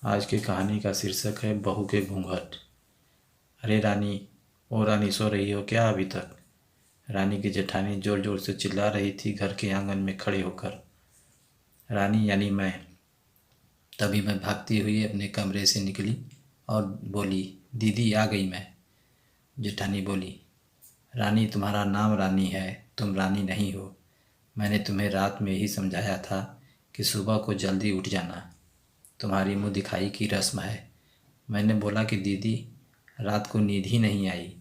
आज की कहानी का शीर्षक है बहू के घूंघट। अरे रानी, ओ रानी, सो रही हो क्या अभी तक? रानी की जेठानी जोर जोर से चिल्ला रही थी घर के आंगन में खड़े होकर। रानी यानी मैं। तभी मैं भागती हुई अपने कमरे से निकली और बोली, दीदी आ गई मैं। जेठानी बोली, रानी तुम्हारा नाम रानी है, तुम रानी नहीं हो। मैंने तुम्हें रात में ही समझाया था कि सुबह को जल्दी उठ जाना, तुम्हारी मुँह दिखाई की रस्म है। मैंने बोला कि दीदी रात को नींद ही नहीं आई,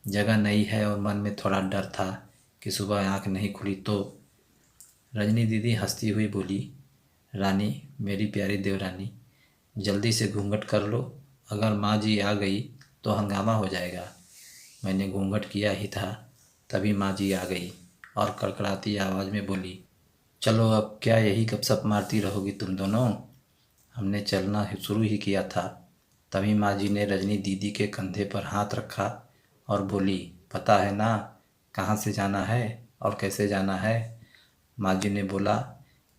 जगह नई है और मन में थोड़ा डर था कि सुबह आँख नहीं खुली तो। रजनी दीदी हंसती हुई बोली, रानी, मेरी प्यारी देवरानी, जल्दी से घूंघट कर लो, अगर माँ जी आ गई तो हंगामा हो जाएगा। मैंने घूंघट किया ही था, तभी माँ जी आ गई और कड़कड़ाती आवाज़ में बोली, चलो अब क्या यही गपशप मारती रहोगी तुम दोनों? हमने चलना शुरू ही किया था, तभी माँ जी ने रजनी दीदी के कंधे पर हाथ रखा और बोली, पता है ना कहाँ से जाना है और कैसे जाना है? माँ जी ने बोला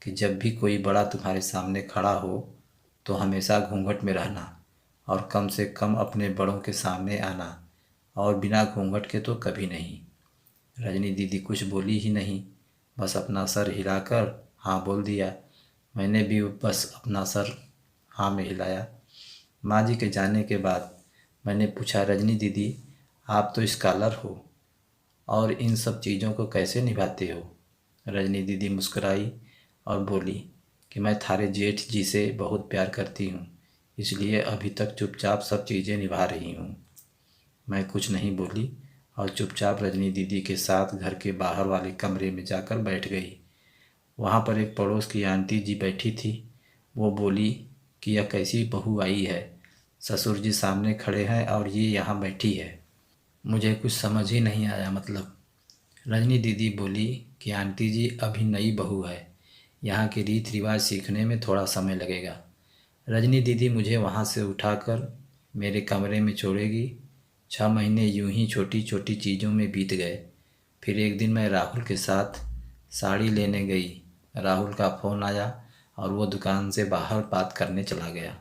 कि जब भी कोई बड़ा तुम्हारे सामने खड़ा हो तो हमेशा घूंघट में रहना और कम से कम अपने बड़ों के सामने आना, और बिना घूंघट के तो कभी नहीं। रजनी दीदी कुछ बोली ही नहीं, बस अपना सर हिलाकर हाँ बोल दिया। मैंने भी बस अपना सर हाँ में हिलाया। माँ जी के जाने के बाद मैंने पूछा, रजनी दीदी आप तो स्कॉलर हो और इन सब चीज़ों को कैसे निभाते हो? रजनी दीदी मुस्कुराई और बोली कि मैं थारे जेठ जी से बहुत प्यार करती हूँ, इसलिए अभी तक चुपचाप सब चीज़ें निभा रही हूँ। मैं कुछ नहीं बोली और चुपचाप रजनी दीदी के साथ घर के बाहर वाले कमरे में जाकर बैठ गई। वहाँ पर एक पड़ोस की आंटी जी बैठी थी। वो बोली कि यह कैसी बहू आई है, ससुर जी सामने खड़े हैं और ये यहाँ बैठी है। मुझे कुछ समझ ही नहीं आया मतलब। रजनी दीदी बोली कि आंटी जी अभी नई बहू है, यहाँ के रीति रिवाज सीखने में थोड़ा समय लगेगा। रजनी दीदी मुझे वहाँ से उठाकर मेरे कमरे में छोड़ेगी। 6 महीने यूं ही छोटी छोटी चीज़ों में बीत गए। फिर एक दिन मैं राहुल के साथ साड़ी लेने गई। राहुल का फ़ोन आया और वो दुकान से बाहर बात करने चला गया।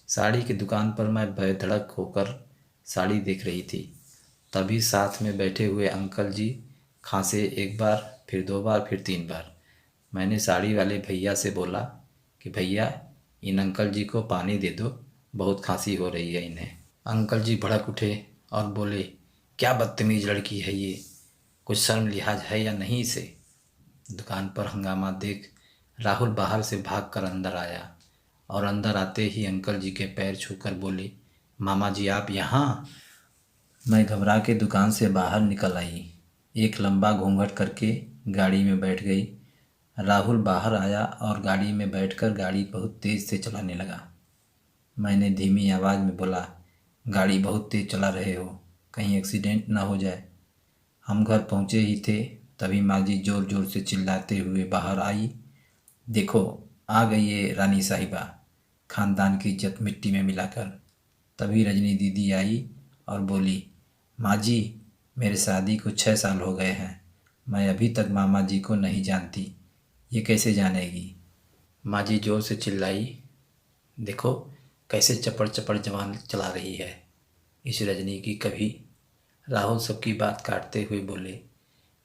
साड़ी की दुकान पर मैं बेधड़क होकर साड़ी देख रही थी। तभी साथ में बैठे हुए अंकल जी खांसे, एक बार, फिर 2 बार, फिर 3 बार। मैंने साड़ी वाले भैया से बोला कि भैया इन अंकल जी को पानी दे दो, बहुत खांसी हो रही है इन्हें। अंकल जी भड़क उठे और बोले, क्या बदतमीज लड़की है ये, कुछ शर्म लिहाज है या नहीं इसे? दुकान पर हंगामा देख राहुल बाहर से भागकर अंदर आया और अंदर आते ही अंकल जी के पैर छूकर बोले, मामा जी आप यहाँ? मैं घबरा के दुकान से बाहर निकल आई, एक लंबा घूंघट करके गाड़ी में बैठ गई। राहुल बाहर आया और गाड़ी में बैठकर गाड़ी बहुत तेज़ से चलाने लगा। मैंने धीमी आवाज़ में बोला, गाड़ी बहुत तेज़ चला रहे हो, कहीं एक्सीडेंट ना हो जाए। हम घर पहुँचे ही थे, तभी माँ जी ज़ोर ज़ोर से चिल्लाते हुए बाहर आई, देखो आ गई ये रानी साहिबा, खानदान की इज्जत मिट्टी में मिलाकर। तभी रजनी दीदी आई और बोली, माँ जी मेरे शादी को 6 साल हो गए हैं, मैं अभी तक मामा जी को नहीं जानती, ये कैसे जानेगी? माँ जी जोर से चिल्लाई, देखो कैसे चपड़ चपड़ जवान चला रही है इस रजनी की कभी। राहुल सबकी बात काटते हुए बोले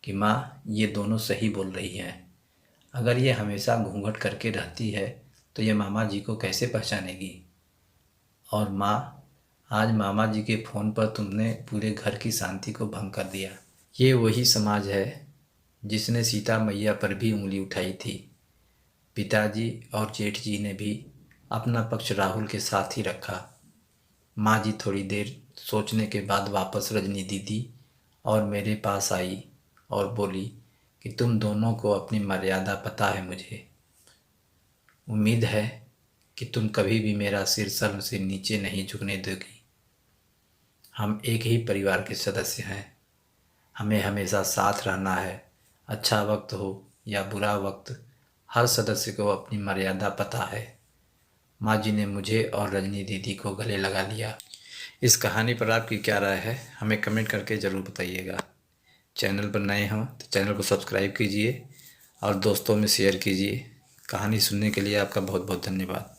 कि माँ ये दोनों सही बोल रही हैं, अगर ये हमेशा घूंघट करके रहती है तो ये मामा जी को कैसे पहचानेगी? और माँ, आज मामा जी के फ़ोन पर तुमने पूरे घर की शांति को भंग कर दिया। ये वही समाज है जिसने सीता मैया पर भी उंगली उठाई थी। पिताजी और जेठ जी ने भी अपना पक्ष राहुल के साथ ही रखा। माँ जी थोड़ी देर सोचने के बाद वापस रजनी दीदी और मेरे पास आई और बोली कि तुम दोनों को अपनी मर्यादा पता है मुझे। उम्मीद है कि तुम कभी भी मेरा सिर सर से नीचे नहीं झुकने दोगी। हम एक ही परिवार के सदस्य हैं, हमें हमेशा साथ रहना है। अच्छा वक्त हो या बुरा वक्त, हर सदस्य को अपनी मर्यादा पता है। माँ जी ने मुझे और रजनी दीदी को गले लगा लिया। इस कहानी पर आपकी क्या राय है, हमें कमेंट करके ज़रूर बताइएगा। चैनल पर नए हों तो चैनल को सब्सक्राइब कीजिए और दोस्तों में शेयर कीजिए। कहानी सुनने के लिए आपका बहुत बहुत धन्यवाद।